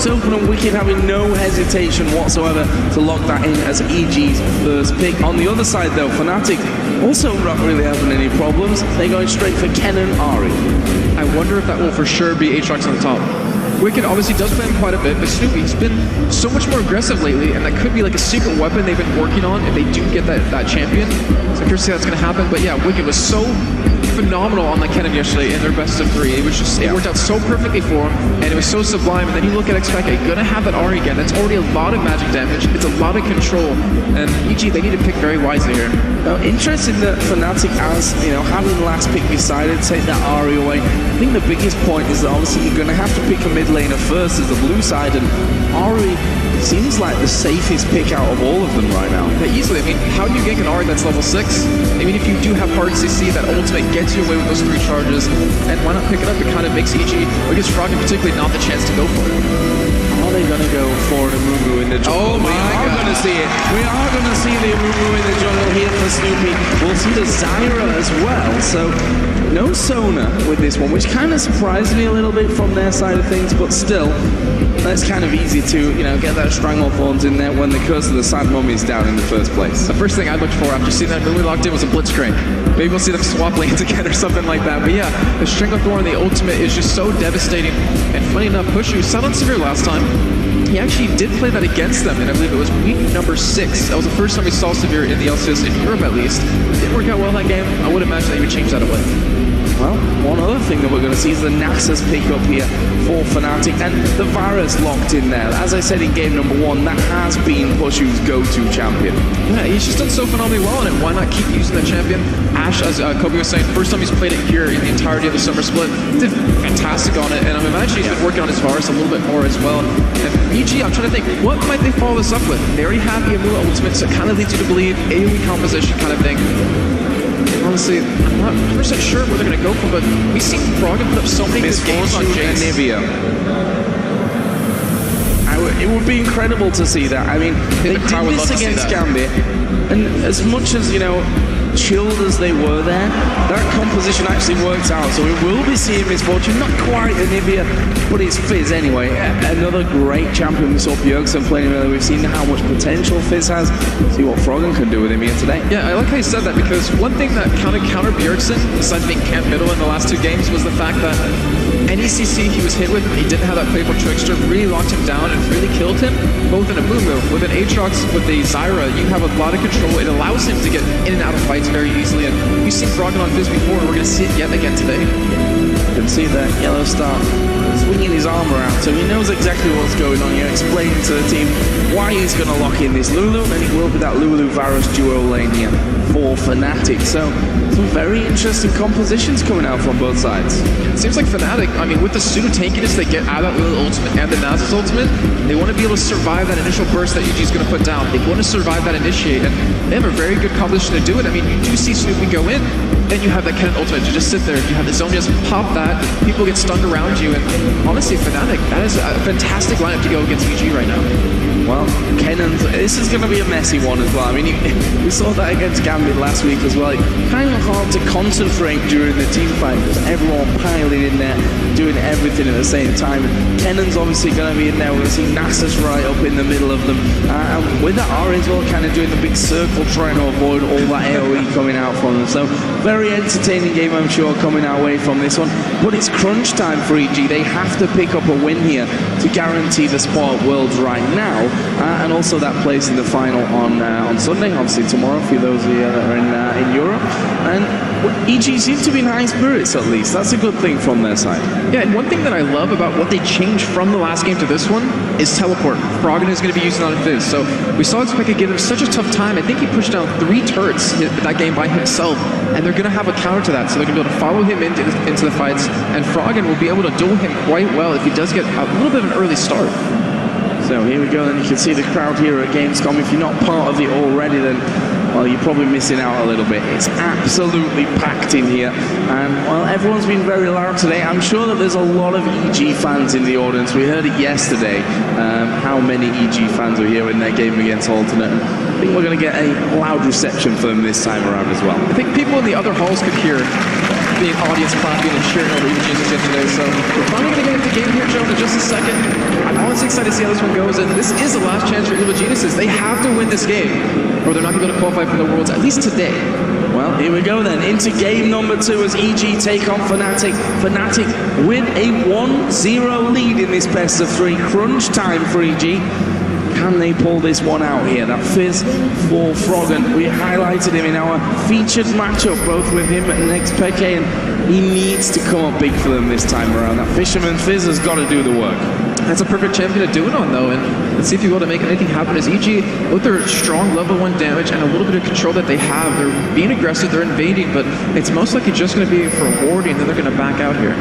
wide open, and Wicked having no hesitation whatsoever to lock that in as EG's first pick. On the other side though, Fnatic also not really having any problems. They're going straight for Ken and Ari. I wonder if that will for sure be Aatrox on the top. Wicked obviously does play him quite a bit, but Snoopy's been so much more aggressive lately, and that could be like a secret weapon they've been working on if they do get that champion. So I'm curious to see how that's going to happen. But yeah, Wicked was so phenomenal on the Kennen yesterday in their best of 3. It was just, it worked out so perfectly for him, and it was so sublime. And then you look at Expectate, gonna have that Ari again. That's already a lot of magic damage. It's a lot of control, and EG, they need to pick very wisely here. Now, interesting that Fnatic, as you know, having the last pick decided to take that Ari away. I think the biggest point is that obviously you're gonna have to pick a mid laner first as the blue side, and Ari seems like the safest pick out of all of them right now. Yeah, easily. I mean, how do you gank an Ari that's level 6? I mean, if you do have hard CC, that ultimate gets you away with those 3 charges, and why not pick it up? It kind of makes EG, or gives Froggen particularly, not the chance to go for it. Are they going to go for an Amumu in the jungle? Oh my God. We are going to see it. We are going to see the Amumu in the jungle here for Snoopy. We'll see the Zyra as well. So no Sona with this one, which kind of surprised me a little bit from their side of things, but still, that's kind of easy to, you know, get that Strangle Thorns in there when the Curse of the Sad Mummy is down in the first place. The first thing I looked for after seeing that Amumu locked in was a Blitzcrank. Maybe we'll see them swap lanes again or something like that. But yeah, the Strangle Thorn, the ultimate, is just so devastating. And funny enough, Pushu sat on Severe last time. He actually did play that against them, and I believe it was week number 6. That was the first time we saw Severe in the LCS in Europe, at least. It didn't work out well that game. I would imagine that he would change that away. Well, one other thing that we're going to see is the Nasus pick up here for Fnatic, and the Varus locked in there. As I said in game number 1, that has been Pushu's go-to champion. Yeah, he's just done so phenomenally well on it. Why not keep using that champion? Ashe, as Kobe was saying, first time he's played it here in the entirety of the summer split, did fantastic on it, and I'm imagining he's been working on his Varus a little bit more as well. And EG, I'm trying to think, what might they follow this up with? They already have the Amumu ultimate, so it kind of leads you to believe AoE composition kind of thing. Honestly, I'm not 100% sure what they're going to go for, but we've seen Froggen put up so many good games on Jace. Nivea. It would be incredible to see that. I mean, they did this against Gambit, and as much as, you know, chilled as they were there, that composition actually worked out. So we will be seeing Misfortune, not quite a Nivea, but it's Fizz anyway. Another great champion. We saw Bjergsen playing earlier. We've seen how much potential Fizz has. See what Froggen can do with him here today. Yeah, I like how you said that, because one thing that kind of countered Bjergsen, besides being camp middle in the last 2 games, was the fact that any CC he was hit with, he didn't have that playful trickster, really locked him down and really killed him, both in a Amumu. With an Aatrox, with a Zyra, you have a lot of control. It allows him to get in and out of fights very easily, and we've seen Froggen on Fizz before, and we're going to see it yet again today. You can see that yellow star swinging his arm around, so he knows exactly what's going on. You're explaining to the team why he's going to lock in this Lulu, and it will be that Lulu-Varus duo lane here for Fnatic. So some very interesting compositions coming out from both sides. It seems like Fnatic, I mean, with the pseudo-tankiness they get out of that Lulu ultimate and the Nasus ultimate, they want to be able to survive that initial burst that EG is going to put down. They want to survive that initiate, and they have a very good composition to do it. I mean, you do see Snoopy go in, then you have that Kennen ultimate to just sit there. You have the zone, just pop that, people get stunned around you, and honestly, Fnatic, that is a fantastic lineup to go against EG right now. Well, Kennen's, this is going to be a messy one as well. I mean, we saw that against Gambit last week as well. It's kind of hard to concentrate during the team fight because everyone piling in there, doing everything at the same time. Kennen's obviously going to be in there. We're going to see Nasus right up in the middle of them. And with that Ari as well, kind of doing the big circle, trying to avoid all that AoE coming out from them. So, very entertaining game, I'm sure, coming our way from this one. But it's crunch time for EG. They have to pick up a win here to guarantee the spot at Worlds right now. And also that place in the final on Sunday, obviously tomorrow for those of you that are in Europe. And EG seem to be in high spirits at least. That's a good thing from their side. Yeah, and one thing that I love about what they changed from the last game to this one is teleport. Froggen is going to be using on Fizz. So we saw Expected give him such a tough time. I think he pushed down 3 turrets that game by himself, and they're going to have a counter to that. So they're going to be able to follow him into the fights, and Froggen will be able to duel him quite well if he does get a little bit of an early start. So here we go, and you can see the crowd here at Gamescom. If you're not part of it already, then, well, you're probably missing out a little bit. It's absolutely packed in here, and, well, everyone's been very loud today. I'm sure that there's a lot of EG fans in the audience. We heard it yesterday, how many EG fans were here in their game against Alternate. I think we're going to get a loud reception for them this time around as well. I think people in the other halls could hear the audience clapping and cheering over EG today, so we're finally going to get into the game here, Joe, in just a second. I'm honestly excited excited to see how this one goes, and this is the last chance for Evil Geniuses. They have to win this game, or they're not going to be able to qualify for the Worlds, at least today. Well, here we go then, into game number 2 as EG take on Fnatic. Fnatic with a 1-0 lead in this best of 3. Crunch time for EG. Can they pull this one out here? That Fizz for Froggen. We highlighted him in our featured matchup, both with him and XPK, and he needs to come up big for them this time around. That Fisherman Fizz has got to do the work. That's a perfect champion to do it on, though, and let's see if you're able to make anything happen as EG, with their strong level 1 damage and a little bit of control that they have, they're being aggressive, they're invading, but it's most likely just going to be for warding, and then they're going to back out here.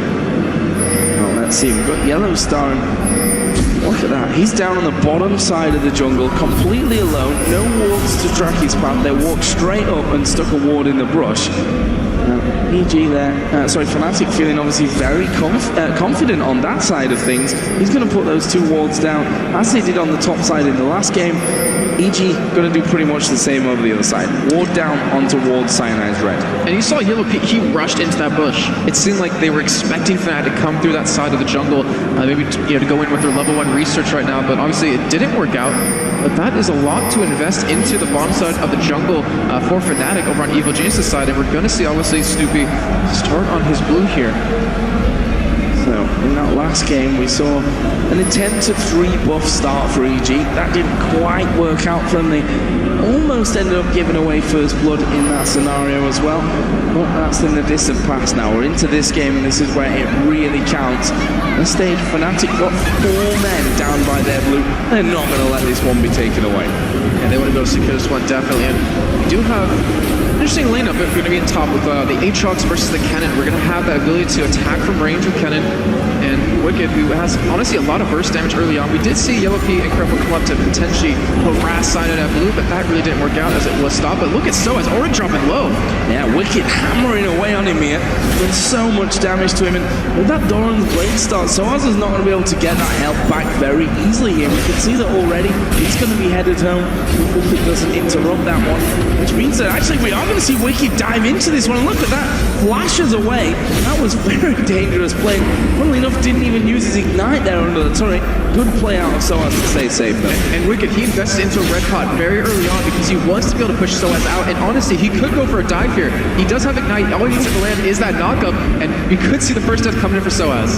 Well, let's see, we've got Yellow Star, and look at that, he's down on the bottom side of the jungle, completely alone, no wards to track his path, they walked straight up and stuck a ward in the brush. EG there, Fnatic feeling obviously very confident on that side of things. He's going to put those 2 wards down, as they did on the top side in the last game. EG going to do pretty much the same over the other side. Ward down onto ward, Cyanide's red. And you saw Yellow Pete, he rushed into that bush. It seemed like they were expecting Fnatic to come through that side of the jungle, maybe to go in with their level 1 research right now, but obviously it didn't work out. But that is a lot to invest into the bottom side of the jungle for Fnatic over on Evil Genius' side, and we're going to see obviously Snoopy start on his blue here. So in that last game we saw an attempt at 3 buff start for EG. That didn't quite work out for them. They almost ended up giving away first blood in that scenario as well. But that's in the distant past now. We're into this game and this is where it really counts. At this stage, Fnatic got 4 men down by their blue. They're not going to let this one be taken away. Yeah, they want to go secure this one, definitely. And we do have an interesting lineup if we're going to be in top with the Aatrox versus the Kennen. We're going to have that ability to attack from range with Kennen. And Wicked, who has honestly a lot of burst damage early on. We did see Yellow Pete and Crumple come up to potentially harass Cyanide at blue, but that really didn't work out as it was stopped. But look at Soaz already dropping low. Yeah, Wicked hammering away on him here. Doing so much damage to him. And with that Doran's Blade start, Soaz is not going to be able to get that health back very easily here. We can see that already. He's going to be headed home. Wicked doesn't interrupt that one, which means that actually we are going to see Wicked dive into this one. And look at that. Flashes away. That was very dangerous play. Funnily enough, didn't even use his ignite there under the turret. Good play out of Soaz to stay safe though. And Wicked, he invested into a red pot very early on because he wants to be able to push Soaz out. And honestly, he could go for a dive here. He does have ignite. All he needs to land is that knockup. And we could see the first death coming in for Soaz.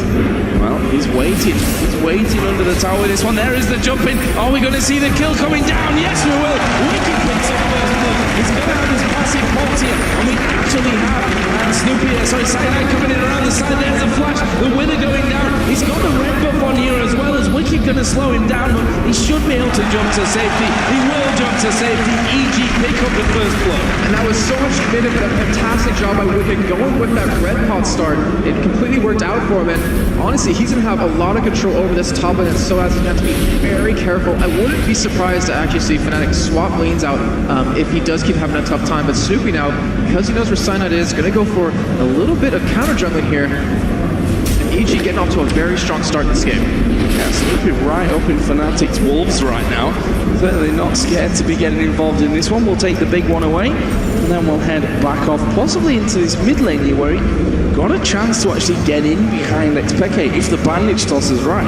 Well, he's waiting. He's waiting under the tower. This one, there is the jump in. Are we going to see the kill coming down? Yes, we will. Wicked picks up first blood. He's going to have his passive pulse here. And we actually have Cyanide coming in around the side. There's a flash. The Wither going down. He's got the red buff on here as well as Wicked going to slow him down, but he should be able to jump to safety. He will jump to safety. EG pick up the first blood. And that was so much committed, but a fantastic job by Wicked going with that red pot start. It completely worked out for him, and honestly, he's going to have a lot of control over this top lane, so as he's going to have to be very careful. I wouldn't be surprised to actually see Fnatic swap lanes out if he does keep having a tough time, but Snoopy now, because he knows where Cyanide is, going to go for a little bit of counter jungling here. And EG getting off to a very strong start in this game. Yeah, Snoopy right up in Fnatic's wolves right now. Certainly not scared to be getting involved in this one. We'll take the big one away, and then we'll head back off, possibly into this mid lane here, where he got a chance to actually get in behind XPK if the bandage toss is right.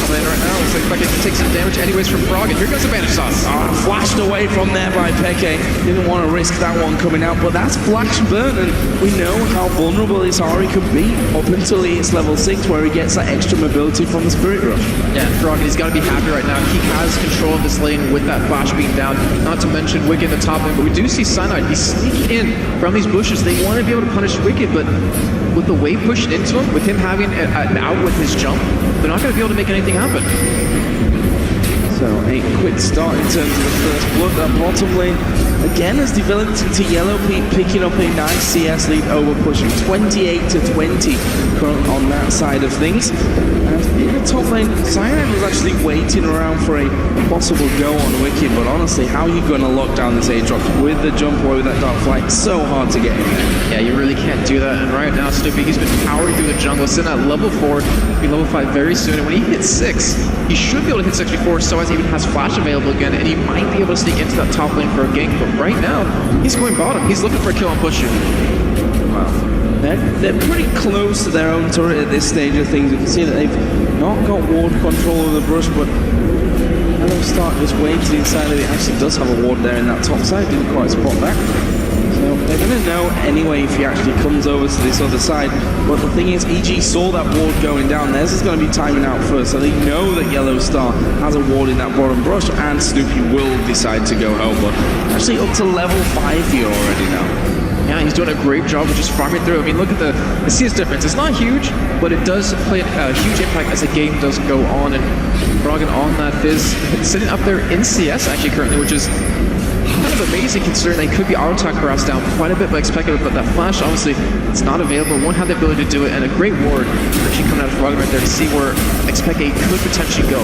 Coming in right now, looks like Peke can take some damage anyways from Frog, and here goes the bandage toss. Flashed away from there by Peke. Didn't want to risk that one coming out, but that's flash burn, and we know how vulnerable this Ahri could be up until he hits level 6, where he gets that extra mobility from the Spirit Rush. Yeah, Frog, he's got to be happy right now. He has control of this lane with that flash being down, not to mention Wicked in the top lane, but we do see Cyanide. He's sneaking in from these bushes. They want to be able to punish Wicked, but with the wave pushed into him, with him having an out with his jump, they're not going to be able to make anything happen. So a quick start in terms of the first blood. That bottom lane again has developed into Yellow Pete picking up a nice CS lead over, pushing 28-20 currently on that side of things. And in the top lane, Cyanide was actually waiting around for a possible go on Wicked, but honestly, how are you going to lock down this Aatrox with the jump away with that Dark Flight? It's so hard to get in there. Yeah, you really can't do that. And right now, Snoopy, he's been powering through the jungle, sitting at level 4, be level 5 very soon. And when he hits 6, he should be able to hit 6 before Soaz even has flash available again, and he might be able to sneak into that top lane for a gank. But right now, he's going bottom. He's looking for a kill on push. Wow. They're pretty close to their own turret at this stage of things. You can see that they've not got ward control of the brush, but LoStar just waves inside of it. Actually does have a ward there in that top side, didn't quite spot that. So they're going to know anyway if he actually comes over to this other side. But the thing is, EG saw that ward going down. Theirs is going to be timing out first, so they know that LoStar has a ward in that bottom brush, and Snoopy will decide to go home. But actually up to level 5 here already now. Yeah, he's doing a great job of just farming through. I mean, look at the CS difference. It's not huge, but it does play a huge impact as the game does go on. And Froggen on that Fizz sitting up there in CS actually currently, which is kind of amazing considering they could be auto attack harassed down quite a bit by Expected, but that flash obviously it's not available. Won't have the ability to do it, and a great ward actually coming out of Froggen right there to see where Expected could potentially go.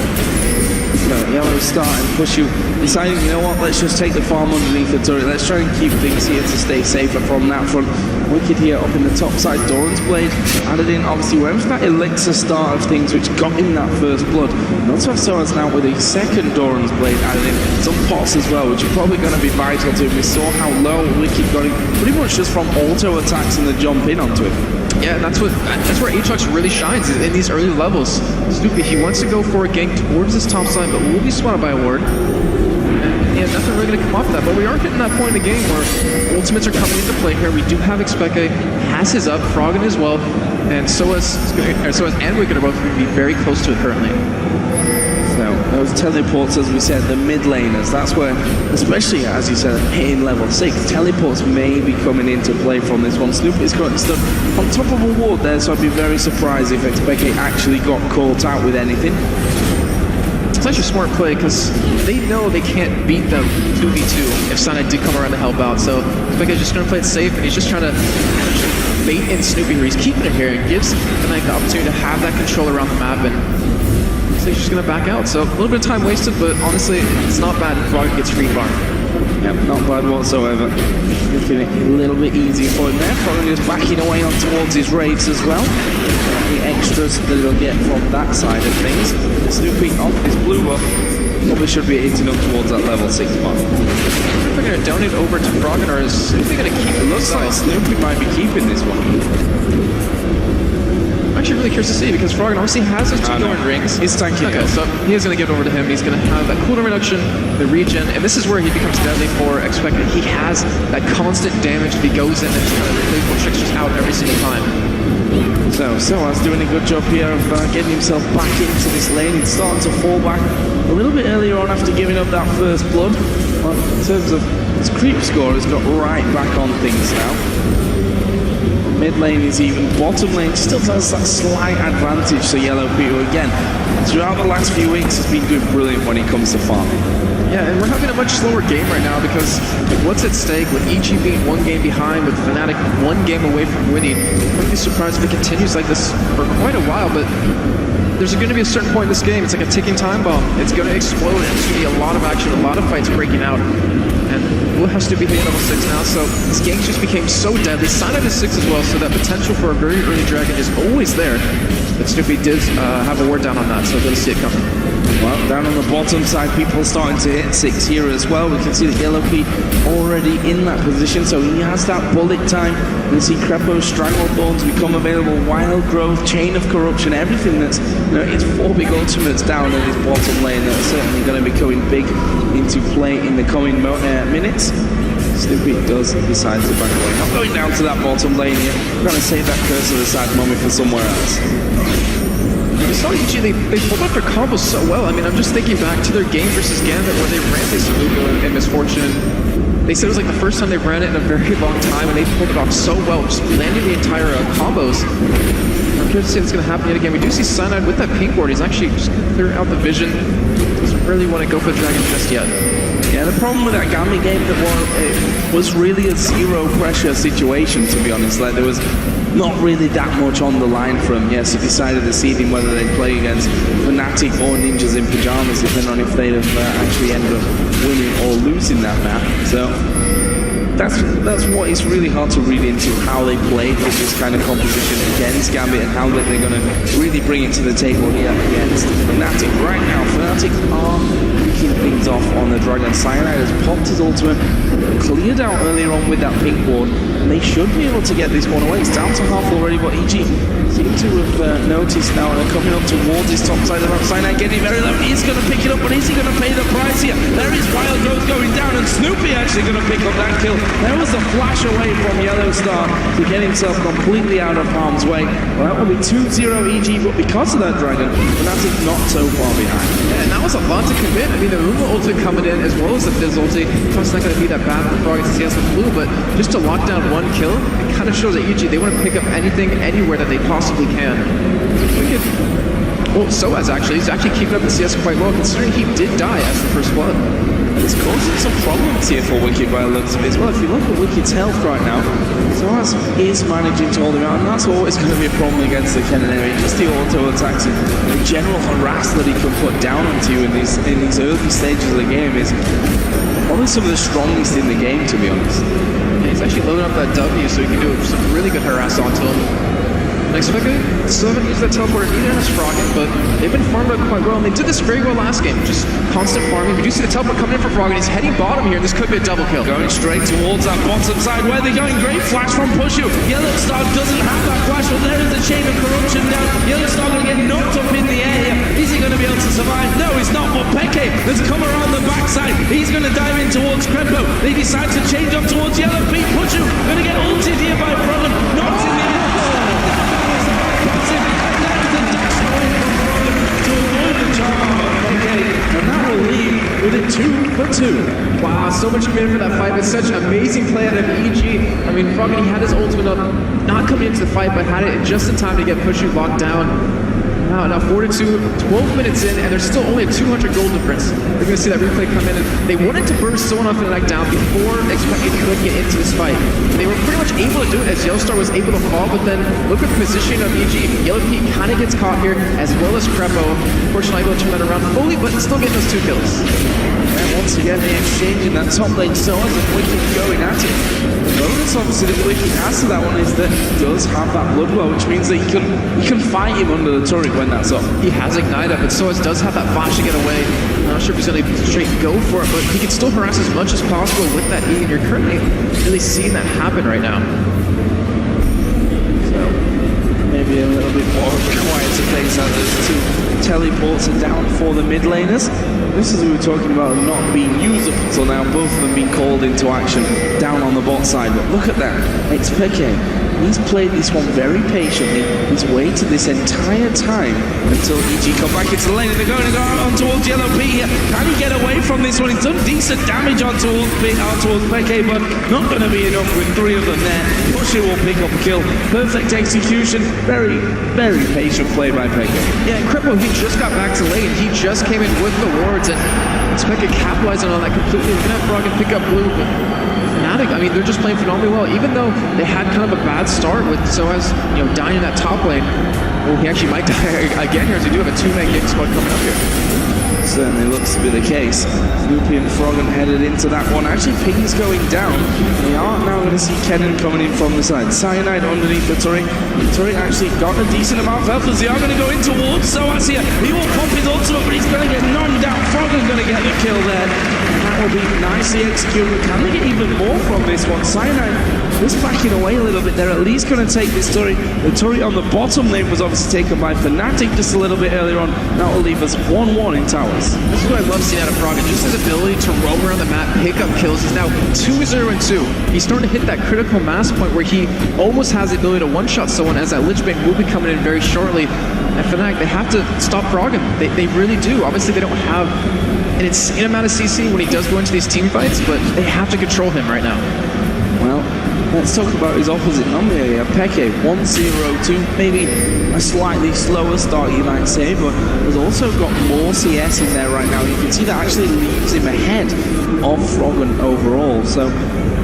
So LoStar and Pushu deciding, you know what, let's just take the farm underneath the turret. Let's try and keep things here to stay safer from that front. Wicked here up in the top side. Doran's Blade added in, obviously went for that Elixir start of things which got him that first blood. Not to have Soras now with a second Doran's Blade added in. Some pots as well, which are probably going to be vital to him. We saw how low Wicked got him pretty much just from auto attacks and the jump in onto him. Yeah, that's where Aatrox really shines in these early levels. Snoopy, he wants to go for a gank towards this top side, but will be spotted by a ward. And yeah, nothing really going to come off of that. But we are hitting that point in the game where ultimates are coming into play here. We do have Expected, has his up, Froggen as well, and Soas and Wicked are both going to be very close to it currently. So those teleports, as we said, the mid laners, that's where, especially as you said, hitting level 6, teleports may be coming into play from this one. Snoopy's currently stood on top of a ward there, so I'd be very surprised if Expected actually got caught out with anything. It's actually a smart play because they know they can't beat them 2v2 if Sana did come around to help out. So Expected's just going to play it safe, and he's just trying to bait in Snoopy here. He's keeping it here and gives the Knight the opportunity to have that control around the map, and so he's just going to back out. So a little bit of time wasted, but honestly, it's not bad if Froggen gets free farm. Yep, not bad whatsoever. Making it a little bit easier for him there. Froggen just backing away on towards his raids as well. The extras that he'll get from that side of things. Snoopy on his blue buff probably should be hitting up towards that level 6 mark. If they're going to donate over to Froggen, or is Snoopy going to keep it? Looks like Snoopy might be keeping this one. I'm actually really curious to see because Froggen obviously has his 2 Doran rings. He's tanking. Okay, so he is going to give it over to him. He's going to have that cooldown reduction, the regen, and this is where he becomes deadly for Expected. He has that constant damage if he goes in and kind of playful tricks just out every single time. So Soas doing a good job here of getting himself back into this lane. He's starting to fall back a little bit earlier on after giving up that first blood. Well, in terms of his creep score, has got right back on things now. Mid lane is even, bottom lane still has that slight advantage to Yellow Peter again. Throughout the last few weeks, has been doing brilliant when it comes to farming. Yeah, and we're having a much slower game right now because what's at stake with EG being 1 game behind, with Fnatic 1 game away from winning. I wouldn't be surprised if it continues like this for quite a while, but there's going to be a certain point in this game, it's like a ticking time bomb. It's going to explode, and it's going to be a lot of action, a lot of fights breaking out. And we'll have to be hitting level 6 now, so this game just became so deadly. Sign up to 6 as well, so that potential for a very early dragon is always there. But Snoopy did have a ward down on that, so we'll see it coming. Well, down on the bottom side, people starting to hit 6 here as well. We can see that Yellow Pete already in that position, so he has that bullet time. We see Crepo's Stranglethorns become available, Wild Growth, Chain of Corruption, everything that's, you know, it's 4 big ultimates down in his bottom lane that are certainly going to be coming big into play in the coming minutes. Snoopy does decide to back away. Not going down to that bottom lane here. We're going to save that curse of the sad moment for somewhere else. You saw EG, they pulled off their combos so well. I mean, I'm just thinking back to their game versus Gambit where they ran this Salugo and Misfortune. They said it was like the first time they ran it in a very long time, and they pulled it off so well, just landing the entire combos. I'm curious to see if it's going to happen yet again. We do see Cyanide with that pink ward. He's actually just clearing out the vision. Doesn't really want to go for the dragon just yet. Yeah, the problem with that Gambit game that was really a zero pressure situation, to be honest. Like, there was not really that much on the line for him. Yes, he decided this evening whether they'd play against Fnatic or Ninjas in Pyjamas, depending on if they'd have actually ended up winning or losing that map. So that's what is really hard to read into, how they played with this kind of composition against Gambit and how they're going to really bring it to the table here against Fnatic. Right now, Fnatic are kicking things off on the Dragon. Cyanide has popped his ultimate, cleared out earlier on with that pink ward, and they should be able to get this one away. It's down to half already, but EG seem to have noticed now, and they're coming up towards his top side of the map. Cyanide getting very low. He's going to pick it up, but is he going to pay the price here? There is Wild Growth going down, and Snoopy actually going to pick up that kill. There was a flash away from Yellow Star to get himself completely out of harm's way. Well, that will be 2-0 EG, but because of that Dragon, Fnatic not so far behind. Yeah, and that was a lot to commit. I mean, the Uma ulti coming in as well as the Fizz ulti. It's not going to be that bad for Frog since he has the blue, but just to lock down one kill, it kind of shows that EG, they want to pick up anything, anywhere that they possibly can. Wicked. Well, Soaz actually, he's actually keeping up the CS quite well, considering he did die as the first blood. It's causing some problems here for Wicked by the looks of it as well. If you look at Wicked's health right now, Soaz is managing to hold him out, and that's always going to be a problem against the Kennen area. Just the auto attacks and the general harass that he can put down onto you in these early stages of the game is probably some of the strongest in the game, to be honest. Yeah, he's actually loading up that W, so he can do some really good harass onto him. Next Vega, still haven't used that teleporter either as Froggen, but they've been farmed out quite well, and they did this very well last game, just constant farming. We do see the teleport coming in for Froggen, he's heading bottom here, and this could be a double kill. Going straight towards that bottom side, where they're going, great flash from Pushu. Yellow Star doesn't have that flash, but there is a chain of corruption down. Yellow Star going to get knocked up in the air here. Is he going to be able to survive? No, he's not, but Peke has come around the backside. He's going to dive in towards Crepo. They decide to change up towards Yellow Pete. Pushu going to get ulted here by Froggen, knocked in the air. And that will leave with a 2 for 2. Wow, so much committed for that fight, but such amazing play out of EG. I mean, Froggen, he had his ultimate up, not coming into the fight, but had it just in time to get Pushu locked down. Now 4-2, 12 minutes in, and there's still only a 200 gold difference. We're going to see that replay come in, and they wanted to burn someone off Fnatic down before Expected could get into this fight. They were pretty much able to do it as Yellowstar was able to fall, but then look at the position of EG. Yellow Pete kind of gets caught here, as well as Crepo. Unfortunately, able to turn that around fully, but still getting those 2 kills. And once again, the exchange in that top lane, so as a Wicked going at it. The bonus, obviously, that Wicked has to that one is that he does have that blood well, which means that you can fight him under the turret when that's up. He has Ignite up, and Soaz does have that flash to get away. I'm not sure if he's going to straight go for it, but he can still harass as much as possible with that E, and you're currently really seeing that happen right now. So, maybe a little bit more quieter pace out those 2 teleports are down for the mid laners. This is what we were talking about not being used up until now, both of them being called into action down on the bot side. But look at that, it's Peke. He's played this one very patiently. He's waited this entire time until EG come back into the lane, and they're going to go on towards Yellow P here. Can he get away from this one? He's done decent damage on towards Peke, but not going to be enough with 3 of them there. Pusher will pick up a kill. Perfect execution. Very, very patient play by Peke. Yeah, and Crepo, he just got back to lane. He just came in with the wards, and Peke capitalizing on that completely. We're going to have Froggen pick up blue, but Fnatic, I mean, they're just playing phenomenally well. Even though they had kind of a bad start with Soaz, dying in that top lane. Well, he actually might die again here, as we do have a 2-man gang squad coming up here. Certainly looks to be the case. Snoopy and Froggen headed into that one. Actually, Ping's going down. We are now going to see Kennen coming in from the side. Cyanide underneath the turret. The turret actually got a decent amount of health as they are going to go in towards Soaz here. He will pop his ultimate, but he's going to get knocked down. Froggen's going to get the kill there. That will be nicely executed. Can they get even more from this one? Cyanide just backing away a little bit. They're at least going to take this turret. The turret on the bottom lane was obviously taken by Fnatic just a little bit earlier on. That will leave us 1-1 in towers. This is what I love seeing out of Froggen. Just his ability to roam around the map, pick up kills. He's now 2-0-2. He's starting to hit that critical mass point where he almost has the ability to one-shot someone, as that Lich Bane will be coming in very shortly. And Fnatic, they have to stop Froggen. They really do. Obviously, they don't have an insane amount of CC when he does go into these team fights, but they have to control him right now. Well, let's talk about his opposite number here. Peke, 1-0-2, maybe a slightly slower start, you might say, but has also got more CS in there right now. You can see that actually leaves him ahead of Froggen overall. So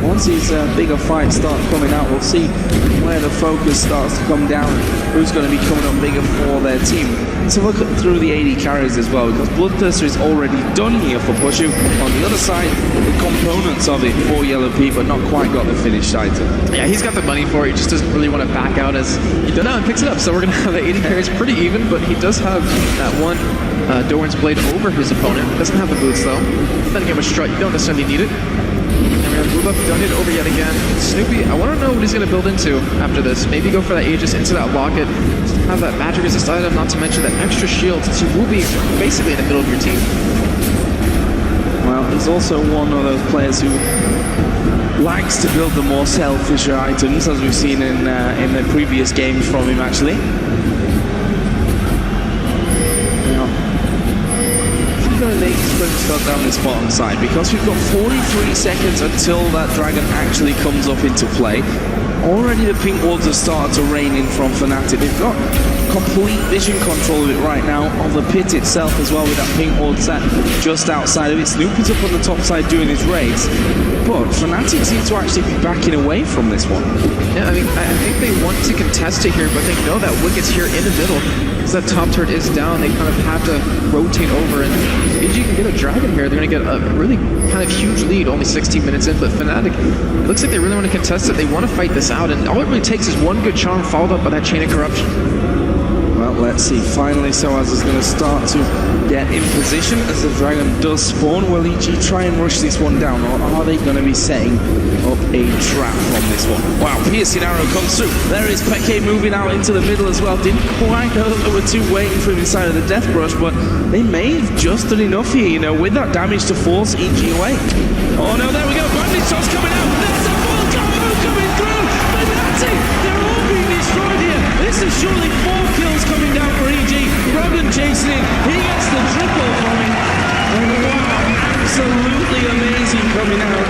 once these bigger fights start coming out, we'll see where the focus starts to come down, who's going to be coming up bigger for their team. Let's have a look through the AD carries as well, because Bloodthirster is already done here for Pushu. On the other side, the components of it for Yellow Pete, but not quite got the finished item. Yeah, he's got the money for it. He just doesn't really want to back out as he does now and picks it up. So we're going to have the AD carries pretty even, but he does have that one Doran's blade over his opponent. Doesn't have the boots though. Then again with Strut, you don't necessarily need it. And we're gonna move up, don't need it over yet again. Snoopy, I want to know what he's gonna build into after this. Maybe go for that Aegis into that locket. Have that magic resist item, not to mention that extra shield, since you will be basically in the middle of your team. Well, he's also one of those players who likes to build the more selfisher items, as we've seen in the previous games from him, actually. Make sprint shot down this bottom side, because we've got 43 seconds until that dragon actually comes up into play. Already the pink wards have started to rain in from Fnatic. They've got complete vision control of it right now, of the pit itself as well, with that pink ward set just outside of it. Snoopy's up on the top side doing his raids, but Fnatic seems to actually be backing away from this one. Yeah, I mean, I think they want to contest it here, but they know that Wicket's here in the middle. That top turret is down, they kind of have to rotate over, and if EG can get a dragon here, they're going to get a really kind of huge lead, only 16 minutes in, but Fnatic, it looks like they really want to contest it, they want to fight this out, and all it really takes is one good charm followed up by that chain of corruption. Well, let's see, finally Soaz is going to start to get in position as the dragon does spawn. Will EG try and rush this one down, or are they going to be setting up a trap from this one? Wow, piercing arrow comes through. There is Peke moving out into the middle as well. Didn't quite know that there were two waiting for him inside of the death brush, but they may have just done enough here, you know, with that damage to force EG away. Oh no, there we go, bandage shots coming out. There's a full combo coming through. Fnatic, they're all being destroyed here. This is surely 4 kills coming down for EG. Robin chasing in. He gets the triple from him. Wow, absolutely amazing coming out.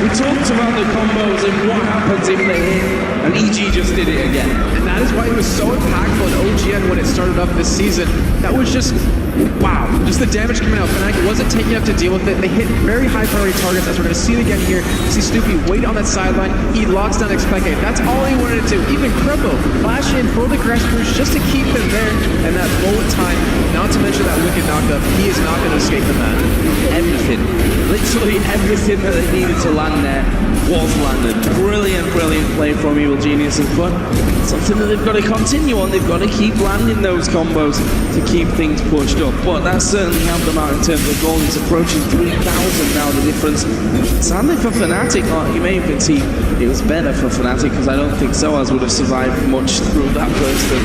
We talked about the combos and what happens if they hit, and EG just did it again. And that is why it was so impactful in OGN when it started up this season. That was just, wow, just the damage coming out. Fnatic wasn't taking enough to deal with it. They hit very high priority targets, as we're going to see it again here. See Snoopy wait on that sideline. He locks down Xpeke. That's all he wanted to do. Even Krembo flash in for the Grass Boost just to keep him there. And that bullet time, not to mention that wicked knockup, he is not going to escape from that. Everything, literally everything that they needed to land there was landed. Brilliant, brilliant play from Evil Geniuses, but something that they've got to continue on. They've got to keep landing those combos to keep things pushed up. But that certainly helped them out in terms of gold. It's approaching 3,000 now, the difference. Sadly for Fnatic, you may even see it was better for Fnatic, because I don't think Soaz would have survived much through that burst of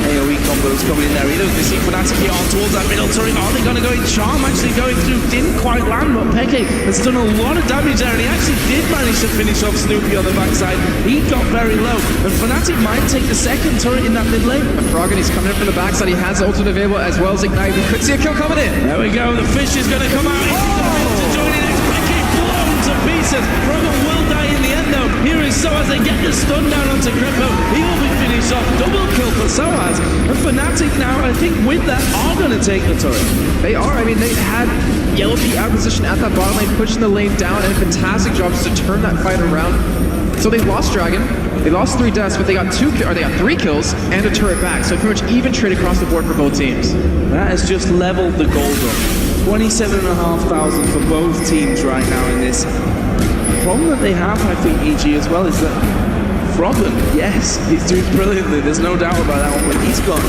AoE combos coming in there either. We see Fnatic here on towards that middle turret. Are they going to go in? Charm actually going through, didn't quite land, but Peke has done a lot of damage there, and he actually did manage to finish off Snoopy on the backside. He got very low, and Fnatic might take the second turret in that mid lane. And Froggen, he's coming in from the backside. He has the ultimate available as well as Ignite. We could see a kill coming in. There we go. The fish is going to come out. To join in. Peke blown to pieces. Froggen will die in the end, though. Here is Soaz. They get the stun down onto Krembo. He will be finished off. Double kill for Soaz. And Fnatic now, I think, with that, are going to take the turret. They are. I mean, they had Yellow P out of position at that bottom lane, pushing the lane down, and a fantastic job just to turn that fight around. So they lost Dragon, they lost 3 deaths, but they got 3 kills and a turret back. So pretty much even trade across the board for both teams. That has just leveled the gold up. 27,500 for both teams right now in this. The problem that they have, I think, EG as well, is that Froggen, yes, he's doing brilliantly, there's no doubt about that one, but he's got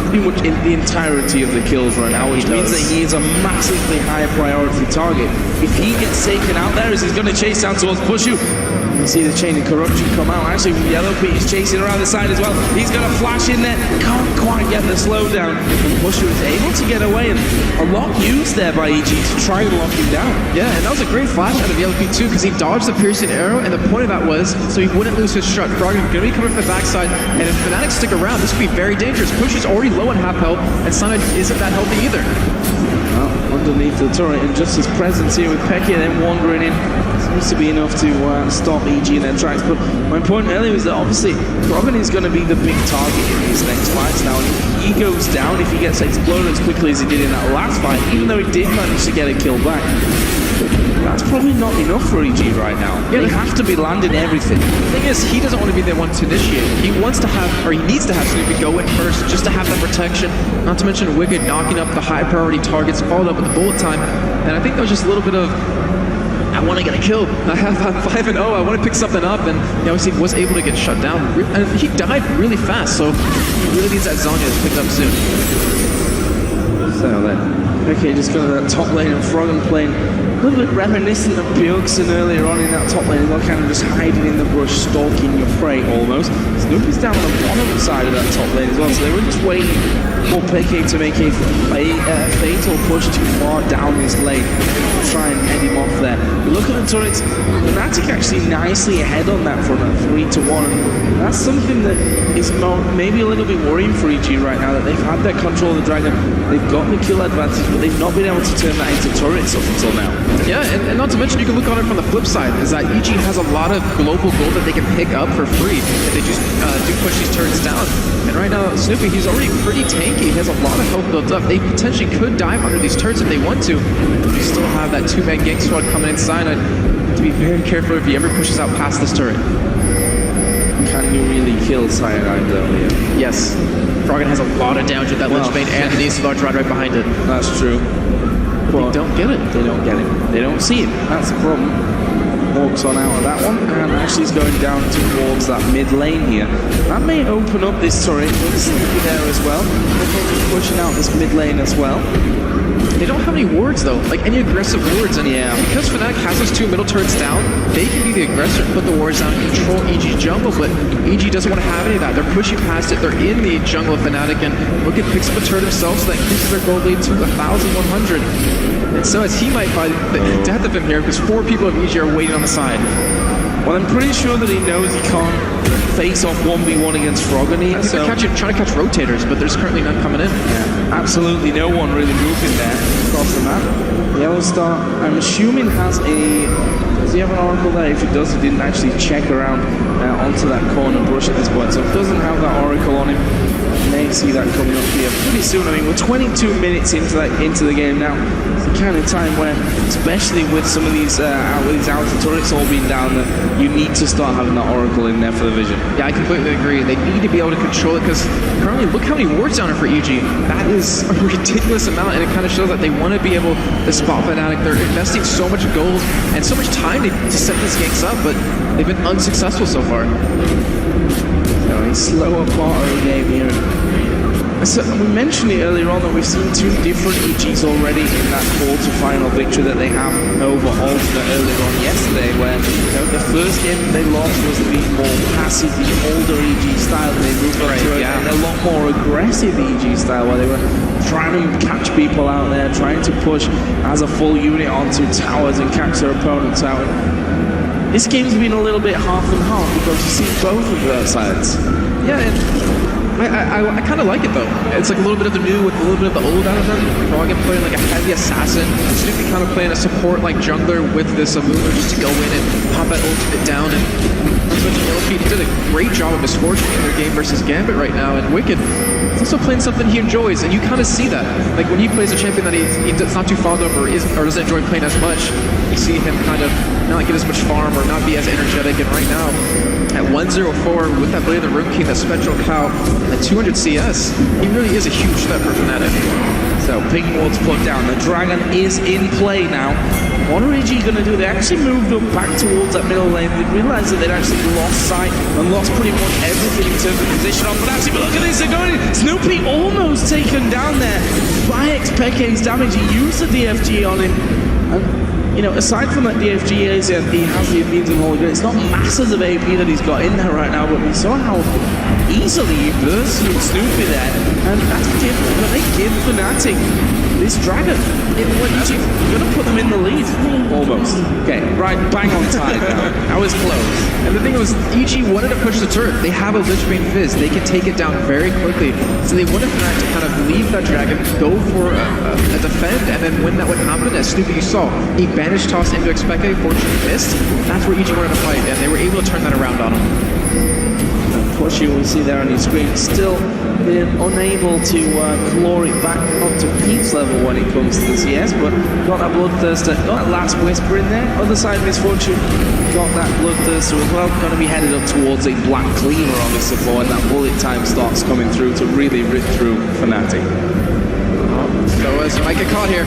pretty much in the entirety of the kills right now, which means that he is a massively high priority target. If he gets taken out there, as he's going to chase down towards Pushu, you see the chain of corruption come out. Actually, Yellow Pete is chasing around the side as well. He's got a flash in there, can't quite get the slowdown, and Pushu is able to get away, and a lot used there by EG to try and lock him down. Yeah, and that was a great flash out of Yellow Pete too, because he dodged the piercing arrow, and the point of that was so he wouldn't lose his shot. Froggen going to be coming from the backside, and if Fnatic stick around, this could be very dangerous. Pushu's already low on half health, and Sunlight isn't that healthy either. Well, underneath the turret, and just his presence here with Peke then wandering in seems to be enough to stop EG in their tracks. But my point earlier was that obviously Froggen is going to be the big target in these next fights now. And if he goes down, if he gets exploded as quickly as he did in that last fight, even though he did manage to get a kill back, that's probably not enough for EG right now. Yeah, they have to be landing everything. The thing is, he doesn't want to be the one to initiate. He wants to have, or he needs to have Snoopy go in first, just to have that protection. Not to mention Wicked knocking up the high priority targets, followed up with the bullet time. And I think that was just a little bit of, I want to get a kill. I'm 5-0. I want to pick something up, and he obviously was able to get shut down. And he died really fast, so he really needs that Zhonya picked up soon. So then Okay, just going to that top lane and Froggen playing a little bit reminiscent of Bjergsen earlier on in that top lane. They're kind of just hiding in the brush, stalking your prey almost. Snoopy's down on the bottom side of that top lane as well, so they were just waiting for Peke to make a fatal push too far down this lane to try and head him off there. But look at the turrets. Fnatic actually nicely ahead on that front at 3-1. And that's something that is maybe a little bit worrying for EG right now, that they've had that control of the Dragon, they've got the kill advantage, but they've not been able to turn that into turrets up until now. Yeah, and not to mention, you can look on it from the flip side, is that EG has a lot of global gold that they can pick up for free if they just do push these turrets down. And right now, Snoopy, he's already pretty tanky. He has a lot of health built up. They potentially could dive under these turrets if they want to. You still have that 2-man gank squad coming inside. I'd have to be very careful if he ever pushes out past this turret. Can you really kill Cyanide though here? Yes. Froggen has a lot of damage with that Lich Bane and the Ace Large Rod right behind it. That's true. But they don't get it. They don't get it. They don't see it. That's the problem. Hawks on out of that one, and actually is going down towards that mid lane here. That may open up this turret. It's there as well. They're probably pushing out this mid lane as well. They don't have any wards though, like any aggressive wards, and because Fnatic has those 2 middle turrets down, they can be the aggressor, put the wards down, control EG's jungle, but EG doesn't want to have any of that. They're pushing past it, they're in the jungle of Fnatic, and look at picks up a turret himself, so that increases their gold lead to 1,100. And so as he might find the death of him here, because 4 people of EG are waiting on the side. Well, I'm pretty sure that he knows he can't face off 1v1 against Froggen here. So they're trying to catch rotators, but there's currently none coming in. Yeah, absolutely no one really moving there across the map. Yellow Star, I'm assuming, has a... Does he have an Oracle there? If he does, he didn't actually check around onto that corner brush at this point. So if he doesn't have that Oracle on him, you may see that coming up here pretty soon. I mean, we're 22 minutes into the game now. It's the kind of time where, especially with some of these outer turrets all being down, that you need to start having that Oracle in there for the vision. Yeah, I completely agree. They need to be able to control it, because currently, look how many wards down are for EG. That is a ridiculous amount, and it kind of shows that they want to be able to spot Fnatic. They're investing so much gold and so much time to set these ganks up, but they've been unsuccessful so far. So a slower part of the game here. So we mentioned it earlier on that we've seen 2 different EGs already in that quarter-final victory that they have over Alternate earlier on yesterday, where the first game they lost was the more passive, the older EG style, and they moved on to a lot more aggressive EG style, where they were trying to catch people out there, trying to push as a full unit onto towers and catch their opponents out. This game's been a little bit half and half, because you see both of those sides. Yeah, and I kind of like it though. It's like a little bit of the new with a little bit of the old out of them. Froggen playing like a heavy assassin, Snoopy kind of playing a support like jungler with this Amuler just to go in and pop that ultimate down. And LP did a great job of Misfortune in their game versus Gambit right now, and Wicked is also playing something he enjoys, and you kind of see that. Like when he plays a champion that he's not too fond of or doesn't enjoy playing as much, you see him kind of not get as much farm or not be as energetic. And right now, at 104 with that Blade of the Rune King, that Spectral Cow, at 200 CS, he really is a huge threat for Fnatic. So ping ward's put down. The Dragon is in play now. What are EG going to do? They actually moved up back towards that middle lane. They realized that they'd actually lost sight and lost pretty much everything in terms of position on Fnatic. But look at this, they're going in. Snoopy almost taken down there by Xpeke's damage. He used the DFG on him. And, you know, aside from that DFG, he has the Immune and Holy Grail. It's not masses of AP that he's got in there right now, but we saw how easily he burst with Snoopy there. And that's different, but they give Fnatic this Dragon. You're going to put them in the lead, almost. Okay, right, bang on time now. That was close. And the thing was, EG wanted to push the turret. They have a Lich Bane Fizz. They can take it down very quickly. So they wanted Fnatic to kind of leave that Dragon, go for a defend, and then when that would happen, as Snoopy you saw, he banish tossed into Xpeke, fortunately missed. That's where EG wanted to fight, and they were able to turn that around on him. Push you will see there on your screen, still been unable to claw it back up to Pete's level when it comes to the CS, but got that Bloodthirster, got that last Whisper in there. Other side, Misfortune got that Bloodthirster as well. Going to be headed up towards a Black Cleaver on this support, and that bullet time starts coming through to really rip through Fnatic. So as you might get caught here.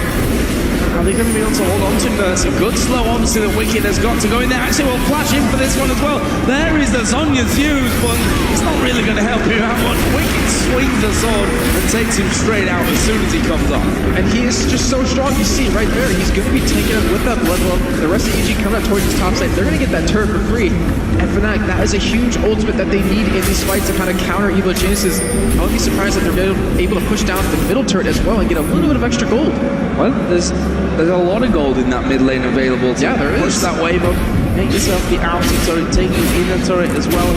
Are they going to be able to hold on to him? That's a good slow. Obviously, the Wicked has got to go in there. Actually, we'll flash in for this one as well. There is the Zhonya's fuse, but it's not really going to help him out much. Wicked swings the sword and takes him straight out as soon as he comes off. And he is just so strong. You see right there, he's going to be taking it with that blood level. The rest of EG coming up towards his top side. They're going to get that turret for free. And for that is a huge ultimate that they need in these fights to kind of counter Evil Geniuses. I wouldn't be surprised if they're able to push down the middle turret as well and get a little bit of extra gold. Well, there's a lot of gold in that mid lane available to push that wave up. Make yourself the outer turret, take the inner turret as well.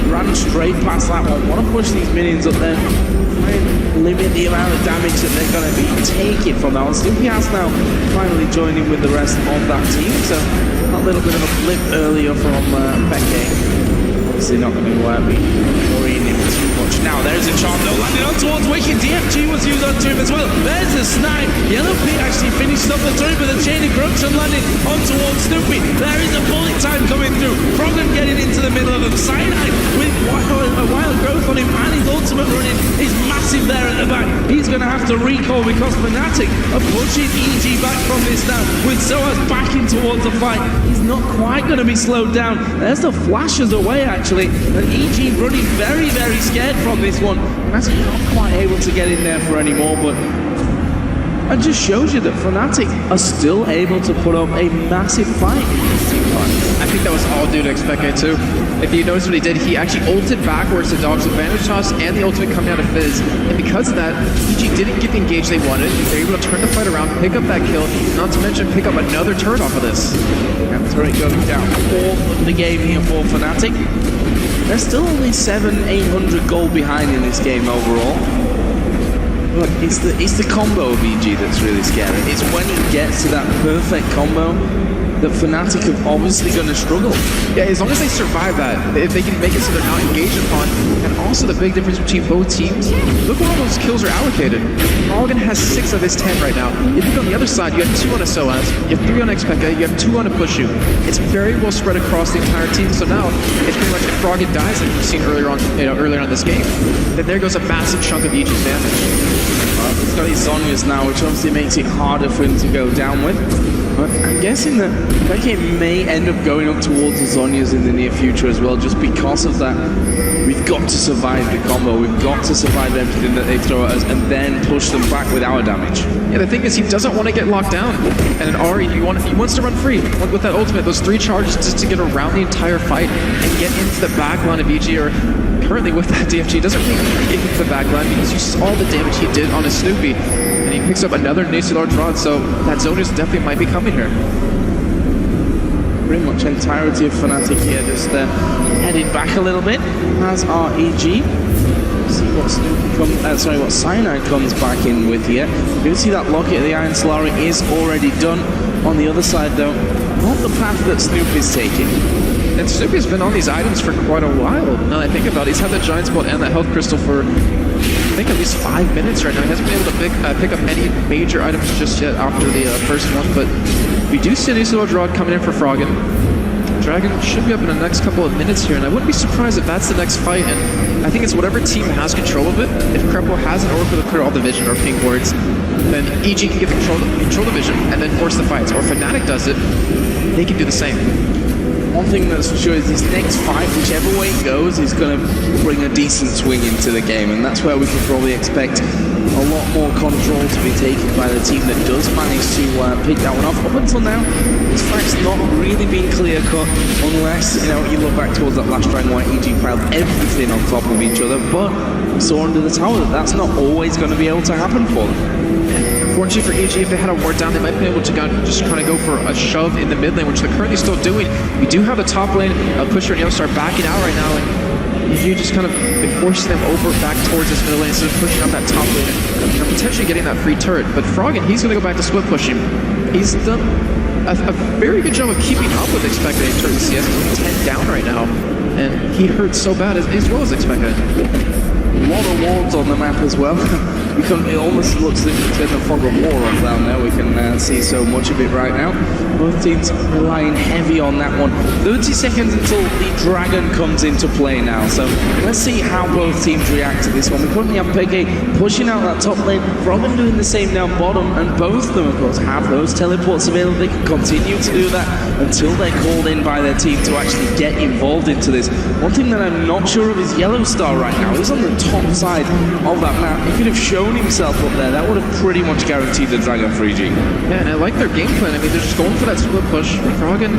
Ran straight past that one. Want to push these minions up there. Try and limit the amount of damage that they're going to be taking from that one. Snoopy has now finally joined in with the rest of that team. So a little bit of a blip earlier from Peke. Obviously not going to be worrying him too much. Now there's a charm though landing on towards Wicked. DFG was used onto him as well. There's the snipe. Yellow Pit actually finished off the turret, but the chain of corruption landing on towards Snoopy. There is a bullet time coming through. Froggen getting into the middle of them. Cyanide with a wild growth on him and his ultimate running is massive there at the back. He's going to have to recall because Fnatic are pushing EG back from this now with Soaz backing towards the fight. He's not quite going to be slowed down. There's the flashes away actually, and EG running very, very scared from this one. That's not quite able to get in there for any more, but it just shows you that Fnatic are still able to put up a massive fight in this team fight. I think that was all due to Expeke too. If you notice what he did, he actually ulted backwards to dodge the advantage toss and the ultimate coming out of Fizz. And because of that, EG didn't get the engage they wanted. They were able to turn the fight around, pick up that kill, not to mention pick up another turret off of this. And turret going down all of the game here for Fnatic. They're still only 700-800 gold behind in this game overall. But it's the combo of EG that's really scary. It's when it gets to that perfect combo that Fnatic are obviously going to struggle. Yeah, as long as they survive that, if they can make it so they're not engaged upon, and also the big difference between both teams, look where all those kills are allocated. Froggen has 6 of his 10 right now. If you look on the other side, you have 2 on a Soaz, you have 3 on Expeke, you have 2 on a Pushu. It's very well spread across the entire team, so now it's pretty much if Froggen dies, like we've seen earlier on in this game, then there goes a massive chunk of EG's damage. He's got his Zhonya's now, which obviously makes it harder for him to go down with. But I'm guessing that Peke may end up going up towards the Zhonya's in the near future as well, just because of that. We've got to survive the combo, we've got to survive everything that they throw at us, and then push them back with our damage. Yeah, the thing is, he doesn't want to get locked down. And an Ahri, he wants to run free. With that ultimate, those 3 charges just to get around the entire fight and get into the back line of EG, or currently with that DFG, doesn't really need to get into the back line because you saw the damage he did on his Snoopy. And he picks up another Nuclear Rod, so that Zhonya's definitely might be coming here. Pretty much entirety of Fnatic here, just headed back a little bit, as are EG. See what what Cyanide comes back in with here. You can see that Locket of the Iron Solari is already done. On the other side though, not the path that Snoopy's taking. And Snoopy's been on these items for quite a while. Now that I think about it, he's had the Giant Spot and the Health Crystal for, I think, at least 5 minutes right now. He hasn't been able to pick up any major items just yet after the first one, but we do see a Nuclear Rod coming in for Froggen. Dragon should be up in the next couple of minutes here, and I wouldn't be surprised if that's the next fight. And I think it's whatever team has control of it. If Krepo has an Oracle to clear all the vision or pink wards, then EG can get control the vision and then force the fights. Or if Fnatic does it, they can do the same. One thing that's for sure is this next fight, whichever way it goes, is going to bring a decent swing into the game, and that's where we can probably expect a lot more control to be taken by the team that does manage to pick that one off. Up until now, this fight's not really been clear-cut, unless you look back towards that last round where EG piled everything on top of each other, but we saw under the tower that that's not always going to be able to happen for them. Unfortunately for EG, if they had a ward down, they might be able to just kind of go for a shove in the mid lane, which they're currently still doing. We do have the top lane, Pusher and Yostar backing out right now, and EG just kind of forcing them over back towards this middle lane instead of pushing out that top lane and potentially getting that free turret. But Froggen, he's going to go back to split pushing. He's done a very good job of keeping up with Expeke in terms of CS. He's 10 down right now, and he hurt so bad as well as Expeke. lot of wards on the map as well. It almost looks like it's been a fog of war on down there. We can see so much of it right now. Both teams relying heavy on that one. 30 seconds until the dragon comes into play now. So let's see how both teams react to this one. We currently have Peggy pushing out that top lane, Robin doing the same down bottom, and both of them, of course, have those teleports available. They can continue to do that until they're called in by their team to actually get involved into this. One thing that I'm not sure of is Yellow Star right now. He's on the top side of that map. He could have shown himself up there. That would have pretty much guaranteed the dragon for EG. Yeah, and I like their game plan. I mean, they're just going for that split push. Froggen,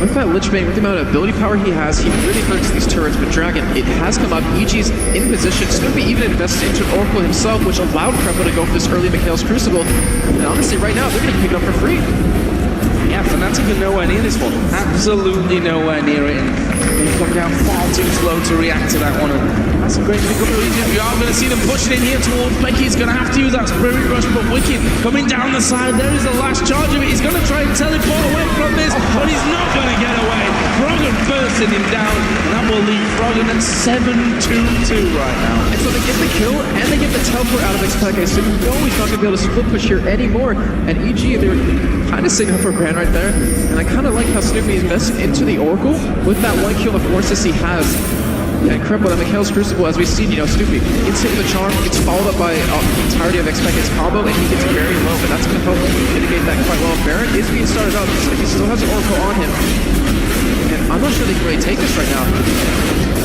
with that Lich Bane, with the amount of ability power he has, he really hurts these turrets. But Dragon, it has come up. EG's in position. Snoopy even invested into Oracle himself, which allowed Krepo to go for this early Mikhail's Crucible. And honestly, right now, they're going to pick it up for free. Yeah, Fnatic are nowhere near this one. Absolutely nowhere near it. And they've come down far too slow to react to that one. And that's a great pick up for EG. You are going to see them pushing in here towards Becky. He's going to have to use that Spirit Rush, but Wicked coming down the side. There is the last charge of it. He's going to try and teleport away from this, but he's not going to get away. Froggen bursting him down, and that will leave Froggen at 7-2-2 right now. And so they get the kill, and they get the teleport out of Xpeke, so you know he's not going to be able to split push here anymore. And EG, they're kind of sitting up for grand right there. And I kind of like how Snoopy is investing into the Oracle with that one kill of forces he has. And Krepo and Mikhail's Crucible, as we've seen, you know, Snoopy gets hit with a charm, gets followed up by the entirety of Xpeke's combo, and he gets very low, but that's going to help mitigate that quite well. Baron is being started up, so he still has an Oracle on him. And I'm not sure they can really take this right now.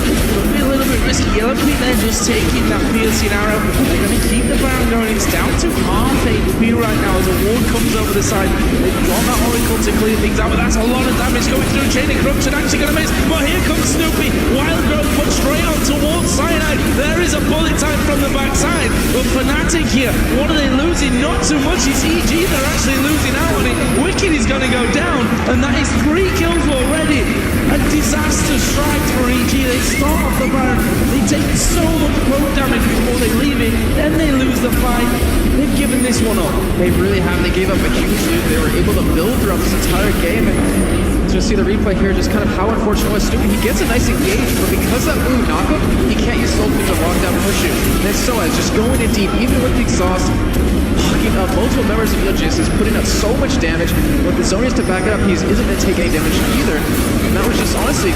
It'll be a little bit risky. Yellow Pete there just taking that piercing arrow. They're going to keep the Baron going. It's down to half HP right now as a ward comes over the side. They've got that Oracle to clear things out, but that's a lot of damage going through. Chaining Corruption actually going to miss, but here comes Snoopy. Wild Growth put straight on towards Cyanide. There is a bullet time from the backside, but Fnatic here, what are they losing? Not too much. It's EG they're actually losing out on it. Wicked is going to go down, and that is 3 kills already. A disaster strike for EG. They start off the Baron, they take so much poke damage before they leave it, then they lose the fight. They've given this one up. They really have. They gave up a huge lead. They were able to build throughout this entire game. And to see the replay here, just kind of how unfortunate was Snoopy. He gets a nice engage, but because that blue knockup, he can't use Soul King to lock down push it. And then Soaz just going in deep, even with the exhaust, locking up multiple members of Legis, is putting out so much damage. With the Zonians to back it up, he isn't going to take any damage either. And that was just honestly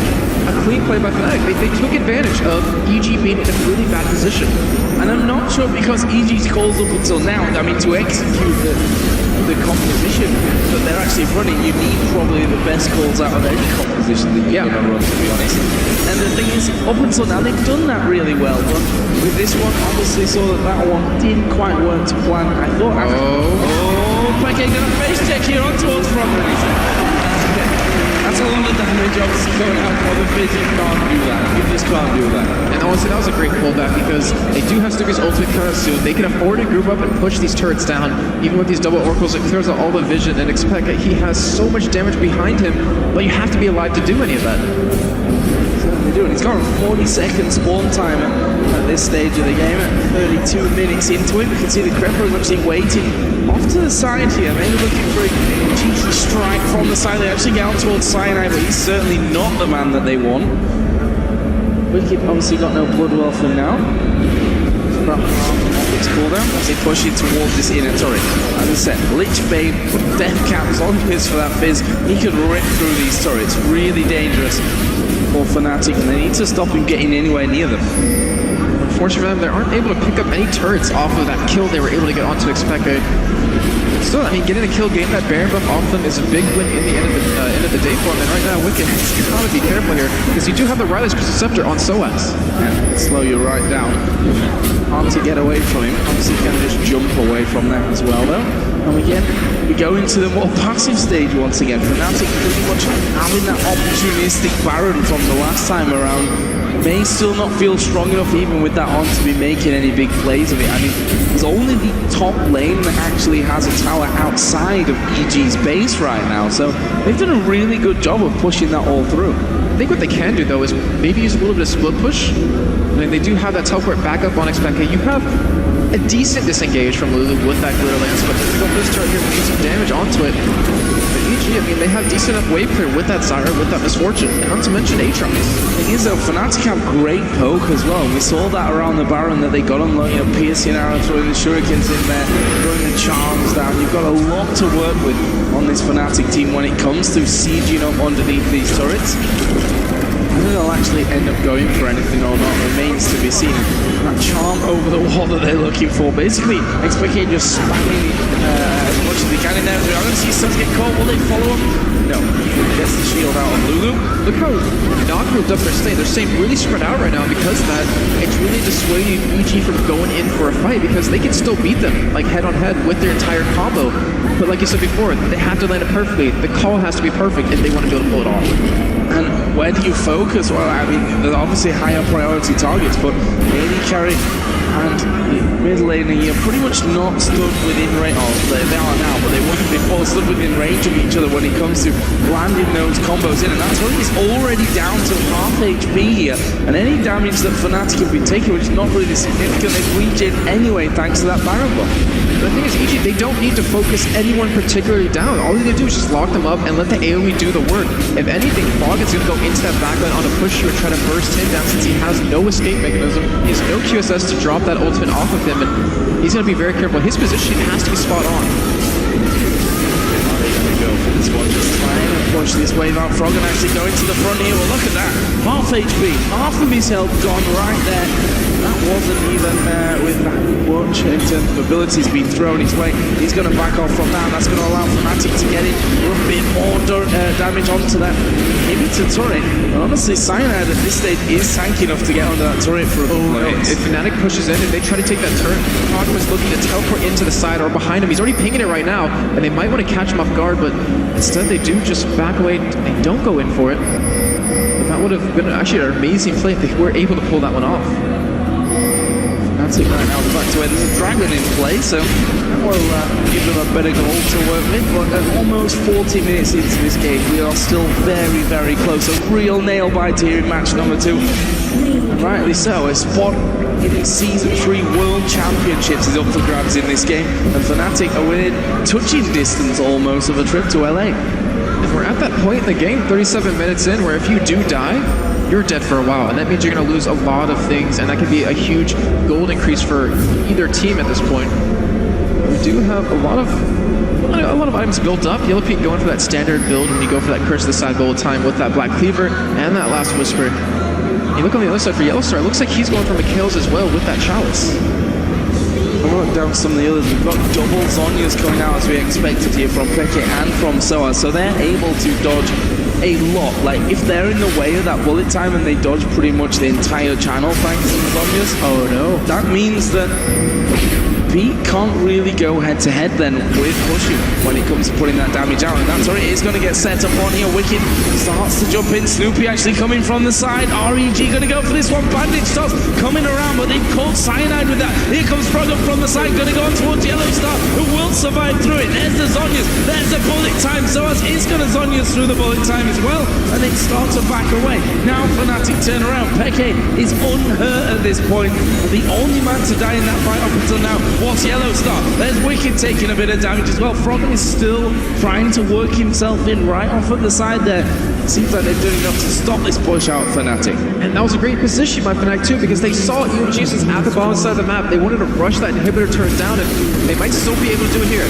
a clean play by Fnatic. They took advantage of EG being in a really bad position. And I'm not sure because EG's calls up until now, I mean, to execute the composition that they're actually running, you need probably the best calls out of any composition that you're going to run, to be honest. And the thing is, up until now, they've done that really well, but with this one, obviously saw that one didn't quite work to plan. I thought... Peke gonna face check here on towards Froggen. That's a lot of damage obviously going out for the Fizz. You can't do that. You just can't do that. And honestly, that was a great pullback because they do have Snoopy's ultimate coming soon. They can afford to group up and push these turrets down. Even with these double oracles, it clears out all the vision and expect that he has so much damage behind him, but you have to be alive to do any of that. He's got a 40-second spawn time at this stage of the game, at 32 minutes into it. You can see the Krepo is actually waiting off to the side here, maybe looking for a cheeky strike from the side. They actually get out towards Cyanide, but he's certainly not the man that they want. Wicked obviously got no blood well for now. It's about half its cooldown as they push it towards this inner turret. As I said, Lich Bane with death caps on his for that Fizz. He could rip through these turrets, really dangerous for Fnatic, and they need to stop him getting anywhere near them. Unfortunately for them, they aren't able to pick up any turrets off of that kill they were able to get onto Xpeke. Still, I mean, getting a kill, getting that Baron buff off them is a big win in the end of the day for them. And right now, Wicked, you gotta be careful here because you do have the Riley's Crystal Scepter on Soaz. Yeah, slow you right down. Hard to get away from him. Obviously, he's gonna just jump away from that as well, though. And again, we go into the more passive stage once again. Fnatic pretty much having that opportunistic Baron from the last time around. May still not feel strong enough even with that on to be making any big plays of it. I mean, there's only the top lane that actually has a tower outside of EG's base right now, so they've done a really good job of pushing that all through. I think what they can do though is maybe use a little bit of split push. I mean, they do have that teleport back up on Xpeke. You have a decent disengage from Lulu with that Glitter Lance, but to go for this turret here and get some damage onto it. But EG EG, I mean, they have decent enough wave clear with that Zyra, with that Misfortune, and not to mention Aatrox. The thing is, though, Fnatic have great poke as well. We saw that around the Baron that they got on, you know, piercing arrow, throwing the shurikens in there, throwing the charms down. You've got a lot to work with on this Fnatic team when it comes to sieging up underneath these turrets. Whether they'll actually end up going for anything or not remains to be seen. That charm over the wall that they're looking for, basically, XPK just spamming as much as they can in there. We're going to see Suns get caught. Will they follow him? No. Gets the shield out on Lulu. Look how not grouped up they're staying. They're staying really spread out right now, and because of that, it's really dissuading EG from going in for a fight because they can still beat them, like head on head with their entire combo. But like you said before, they have to land it perfectly. The call has to be perfect if they want to be able to pull it off. And where do you focus? Well, I mean, there's obviously higher priority targets, but AD carry and mid laner, you're pretty much not stood within range. Oh, they are now, but they weren't before stood within range of each other when it comes to landing those combos in. And that turret is already down to half HP here. And any damage that Fnatic have been taking, which is not really significant, they've regen anyway thanks to that Baron buff. The thing is, EG, they don't need to focus anyone particularly down. All they need to do is just lock them up and let the AoE do the work. If anything, Fog is going to go into that backline on a push and try to burst him down since he has no escape mechanism. He has no QSS to drop that ultimate off of him, and he's going to be very careful. His positioning has to be spot on. Go for this one, just trying to push this wave out. Frog and actually going to the front here. Well, look at that. Half HP, half of his health gone right there. That wasn't even with that much in terms of abilities being thrown his way. He's going to back off from that. That's going to allow Fnatic to get in a bit more damage onto that inhibitor turret. And honestly, Cyanide at this stage is tanky enough to get under that turret for a couple of hits. If Fnatic pushes in and they try to take that turret, Frog was looking to teleport into the side or behind him. He's already pinging it right now, and they might want to catch him off guard, but instead they do just back away and don't go in for it. But that would have been actually an amazing play if they were able to pull that one off. Fnatic right now back to where there's a dragon in play, so that will give them a better goal to work with. But at almost 40 minutes into this game, we are still very, very close. A real nail bite here in match number 2. And rightly so, a spot in the Season 3 World Championships is up for grabs in this game, and Fnatic are within touching distance almost of a trip to LA. And we're at that point in the game, 37 minutes in, where if you do die, you're dead for a while, and that means you're going to lose a lot of things, and that could be a huge gold increase for either team at this point. We do have a lot of items built up. Yellow Peak going for that standard build when you go for that Curse to the Side all the time with that Black Cleaver and that Last Whisper. You look on the other side for Yellowstar, it looks like he's going for Mikhail's as well with that Chalice. I wrote down some of the others. We've got double Zhonya's coming out as we expected here from Peke and from Soa, so they're able to dodge a lot. Like, if they're in the way of that bullet time and they dodge pretty much the entire channel thanks to the Zhonya's, oh no, that means that Pete can't really go head-to-head then with pushing when it comes to putting that damage out. And that turret is going to get set up on here. Wicked starts to jump in. Snoopy actually coming from the side. REG going to go for this one. Bandage starts coming around, but they've caught Cyanide with that. Here comes Frog up from the side. Going to go on towards Yellowstar, who will survive through it. There's the Zhonya's. There's the bullet time. Zoas is going to Zhonya's through the bullet time as well. And they start to back away. Now Fnatic turn around. Peke is unhurt at this point. And the only man to die in that fight up until now was Yellowstar. There's Wicked taking a bit of damage as well. Frog is still trying to work himself in right off at the side there. Seems like they're doing enough to stop this push out Fnatic. And that was a great position by Fnatic too, because they saw EG2ND at the bottom side of the map. They wanted to rush that inhibitor turret down, and they might still be able to do it here.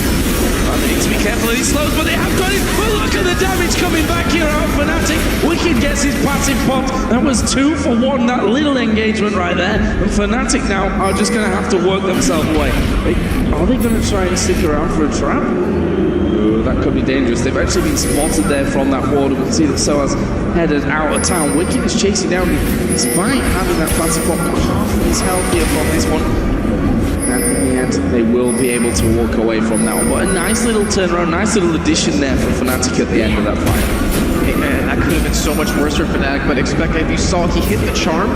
They need to be careful of these slows, but they have got it. Well, look at the damage coming back here out Fnatic. Wicked gets his passive popped. That was 2 for 1, that little engagement right there. And Fnatic now are just going to have to work themselves away. Are they going to try and stick around for a trap? Oh, that could be dangerous. They've actually been spotted there from that ward. We can see that Soa's headed out of town. Wicked is chasing down, despite having that passive pop, half of his health here from this one. And in the end, they will be able to walk away from that one. But a nice little turnaround, nice little addition there for Fnatic at the end of that fight. Hey man, that could have been so much worse for Fnatic, but expect if you saw he hit the charm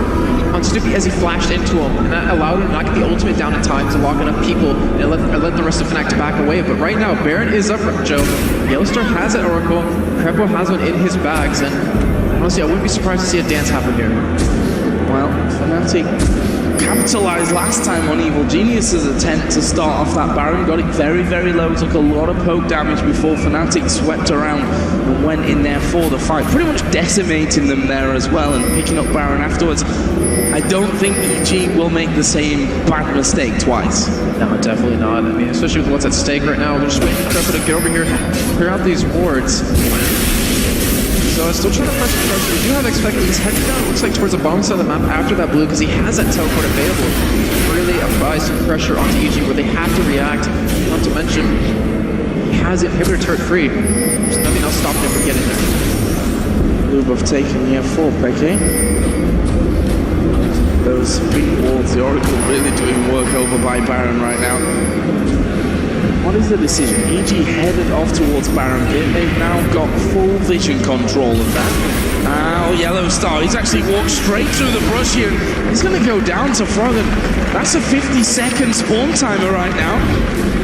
on Snoopy as he flashed into him, and that allowed him to not get the ultimate down in time to lock enough people and let the rest of Fnatic to back away. But right now, Baron is up, Joe. Yellowstar has an Oracle, Krepo has one in his bags, and honestly, I wouldn't be surprised to see a dance happen here. Well, Fnatic capitalized last time on Evil Genius's attempt to start off that Baron, got it very, very low, took a lot of poke damage before Fnatic swept around and went in there for the fight, pretty much decimating them there as well and picking up Baron afterwards. I don't think EG will make the same bad mistake twice. No, definitely not. I mean, especially with what's at stake right now, they're just waiting for Creppa to get over here, clear out these wards. So still trying to press the pressure. We do have expected he's heading down, it looks like, towards the bottom side of the map after that blue, because he has that teleport available. Really applies some pressure onto EG where they have to react. Not to mention, he has the inhibitor turret free. There's nothing else stopping him from getting there. Blue buff taken here for Peke. Those big walls, the Oracle really doing work over by Baron right now. What is the decision? EG headed off towards Baron Pit. They've now got full vision control of that. Now Yellow Star, he's actually walked straight through the brush here. He's going to go down to Frog, and that's a 50-second spawn timer right now.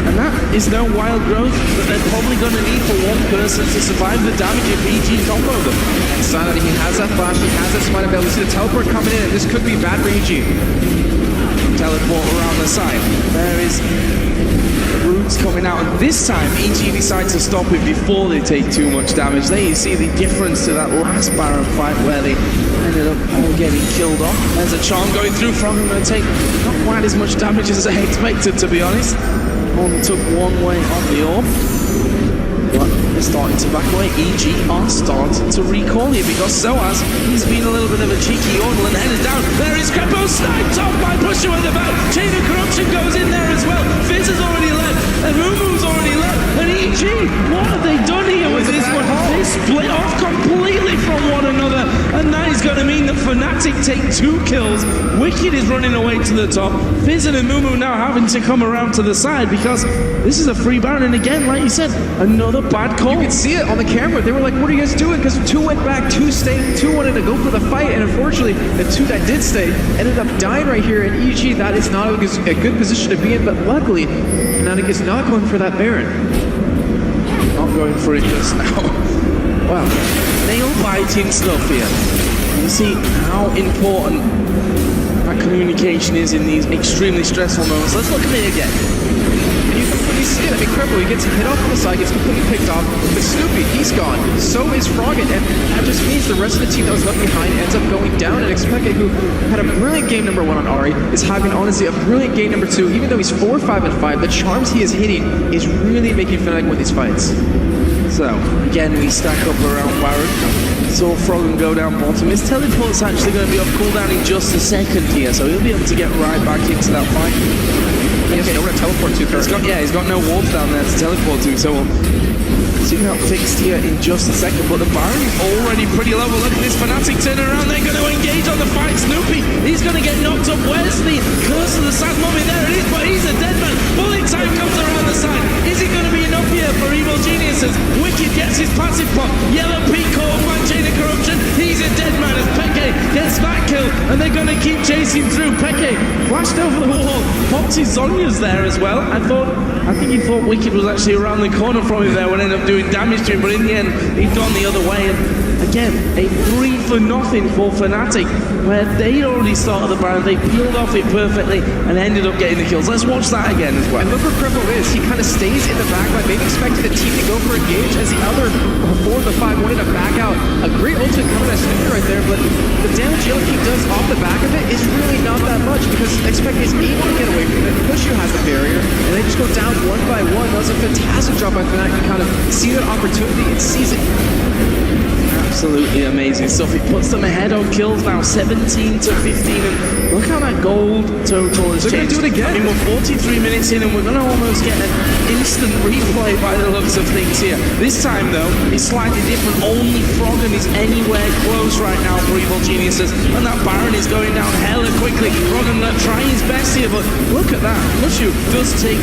And that is no wild growth that they're probably going to need for one person to survive the damage if EG combo them. Sanity, he has that flash, he has that smite available. We see the teleport coming in, and this could be bad for EG. Teleport around the side. There is Roots coming out, and this time EG decides to stop it before they take too much damage. There you see the difference to that last Baron fight where they ended up all getting killed off. There's a charm going through from him, going to take not quite as much damage as I expected, to be honest. Only took one way on the orb, but they're starting to back away. EG are starting to recall here because Zoaz, he's been a little bit of a cheeky yodel and headed down. There is Creppa sniped off by Pusher with the back. Chain of Corruption goes in there as well. Fizz has already left, and Mumu's already left. And EG, what have they done here with this one? They split off completely from one another, and that is going to mean that Fnatic take 2 kills. Wicked is running away to the top. Fizz and Mumu now having to come around to the side because this is a free Baron, and again, like you said, another bad call. You could see it on the camera. They were like, what are you guys doing? Because 2 went back, 2 stayed, 2 wanted to go for the fight, and unfortunately, the 2 that did stay ended up dying right here, and EG, that is not a good position to be in, but luckily, Fnatic is not going for that Baron. Not going for it just now. Wow, nail-biting stuff here. You see how important that communication is in these extremely stressful moments. Let's look at it again. You see it, I mean, Creppa, he gets hit off on the side, gets completely picked off, but Snoopy, he's gone. So is Froggen, and that just means the rest of the team that was left behind ends up going down, and Expected, who had a brilliant game number 1 on Ahri, is having, honestly, a brilliant game number 2. Even though he's 4-5-5, the charms he is hitting is really making Fnatic win these fights. So, again, we stack up around Baron. Saw Froggen go down bottom. His teleport's actually going to be off cooldown in just a second here, so he'll be able to get right back into that fight. He has nowhere to teleport to currently. He's got no wards down there to teleport to, so we'll see that fixed here in just a second. But the Baron is already pretty low. Look at this Fnatic turn around. They're going to engage on the fight. Snoopy, he's going to get knocked up. Where's the curse of the sad mummy? There it is, but he's a dead man. Bullet time comes around the side. Is it going to be enough here for Evil Geniuses? Wicked gets his passive pot. Yellow P caught by Chain of Corruption. He's a dead man as Peke gets that kill, and they're going to keep chasing through. Peke flashed over the wall. Popped his Zonya's there as well. I think he thought Wicked was actually around the corner from him there when ended up doing damage to him, but in the end, he'd gone the other way. And again, a 3-0 for Fnatic, where they'd already started the Baron. They peeled off it perfectly and ended up getting the kills. Let's watch that again as well. And look where Creppa is. He kind of stays in the back line, maybe expecting the team to go for a gauge as the other 4 of the 5 wanted to back out. A great ultimate coming at Snoopy right there, but the damage Yellow King does off the back of it is really not that much because Expect is able to get away from it. Pushu has the barrier, and they just go down 1 by 1. That was a fantastic job by Fnatic to kind of see that opportunity and seize it. Absolutely amazing stuff. He puts them ahead on kills now, 17-15, and look how that gold total has changed. They're going to do it again. I mean, we're 43 minutes in, and we're going to almost get an instant replay by the looks of things here. This time, though, it's slightly different. Only Froggen is anywhere close right now for Evil Geniuses, and that Baron is going down hella quickly. Froggen trying his best here, but look at that. Pushu does take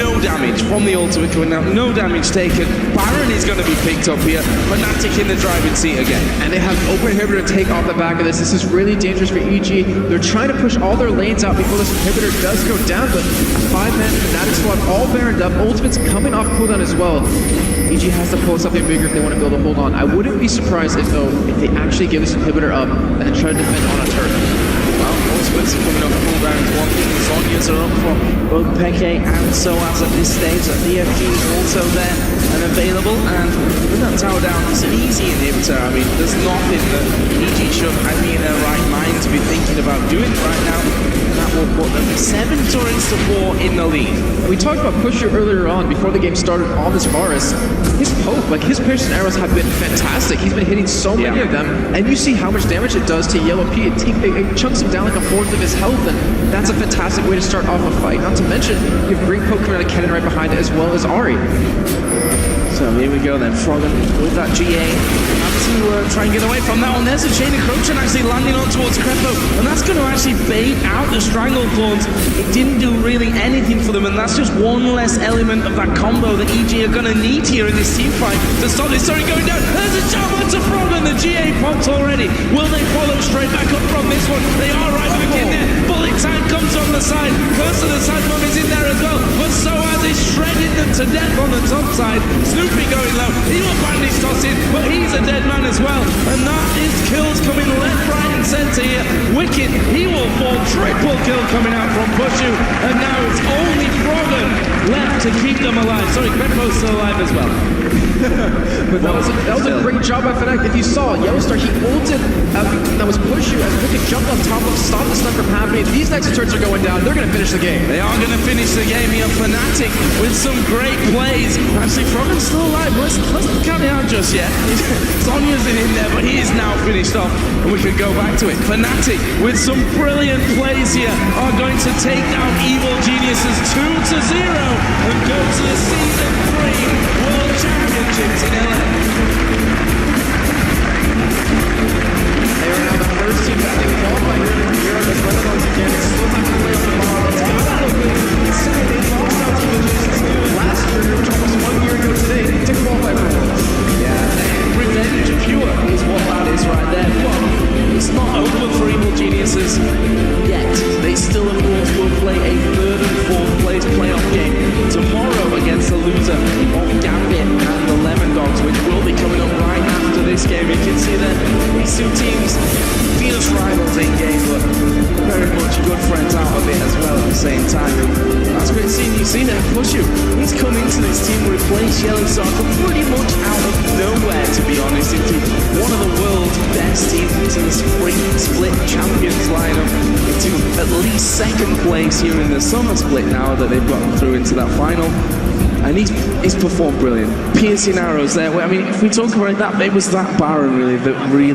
no damage from the ultimate coming out, no damage taken. Baron is going to be picked up here. Fnatic in the drive. driving seat again. And they have open inhibitor to take off the back of this. This is really dangerous for EG. They're trying to push all their lanes out before this inhibitor does go down, but a 5-man Fnatic squad all baroned up. Ultimate's coming off cooldown as well. EG has to pull something bigger if they want to be able to hold on. I wouldn't be surprised if they actually give this inhibitor up and then try to defend on a turret. Well, Ultimate's coming off cooldown is one thing. Zhonya's are up for both Peke and Soaz at this stage. The EFG is also there and available, and with that tower down, it's an easy inhibitor. I mean, there's nothing that EG should be in their right mind to be thinking about doing right now. That will put them 7 turrets to 4 in the lead. We talked about Pusher earlier on, before the game started, on this Varus. His poke, like his piercing arrows have been fantastic. He's been hitting so many of them, and you see how much damage it does to Yellow P. It chunks him down like a fourth of his health, and that's a fantastic way to start off a fight. Not to mention, you have great poke coming out of Kennen right behind it, as well as Ahri. So here we go then, Froggen with that GA. Have to try and get away from that one. There's a chain encroaching actually landing on towards Krepo, and that's going to actually bait out the Stranglethorns. It didn't do really anything for them, and that's just one less element of that combo that EG are going to need here in this team fight to stop this. Sorry, going down. There's a jump onto Froggen. The GA popped already. Will they follow straight back up from this one? They are right back in there. Bullet time comes on the side. Curse of the Side Bomb is in there as well, but Soaz is shredding them to death on the top side. Snoopy going low. He will bandage toss in, but he's a dead man as well. And that is kills coming left, right, and center here. Wicked, he will fall. Triple kill coming out from Pushu. And now it's only Froggen left to keep them alive. Sorry, Krepo's still alive as well. But that was a great job by Fnatic. If you saw, Yellowstar, he ulted, that was Pushu as Wicked jumped on top of, stop the stun from happening. These next turrets are going down. They're going to finish the game. They are going to finish the game here. Fnatic with some great plays. Actually, Froggen's still alive. Let's count it out just yet. Sonya's in there, but he is now finished off, and we can go back to it. Fnatic with some brilliant plays here are going to take down Evil Geniuses 2-0 and go to the Season 3 World Championships in LA. They are now the first team that they qualified here in Europe as well as again. It's still have to play on the bar. It's got to look good. Considering they lost out to Evil Geniuses last year, which almost 1 year ago today, to qualify for Worlds. Yeah, revenge pure is what that is right there. But it's not over for Evil Geniuses yet. They still, of course, will play a 3rd and 4th place playoff game tomorrow against the loser of Gambit and the Lemon Dogs, which will be coming up right after this game. You can see that these two teams, fierce rivals in game, but very much good friends out of it as well at the same time. That's great seeing you see that Pushu. He's come into this team, replaced Yellowstar pretty much out of nowhere, to be honest, into one of the world's best teams, into the spring split champions lineup, into at least 2nd place here in the summer split now that they've gotten through into that final. And he's performed brilliant. Piercing arrows there. I mean, if we talk about that, it was that Baron really that really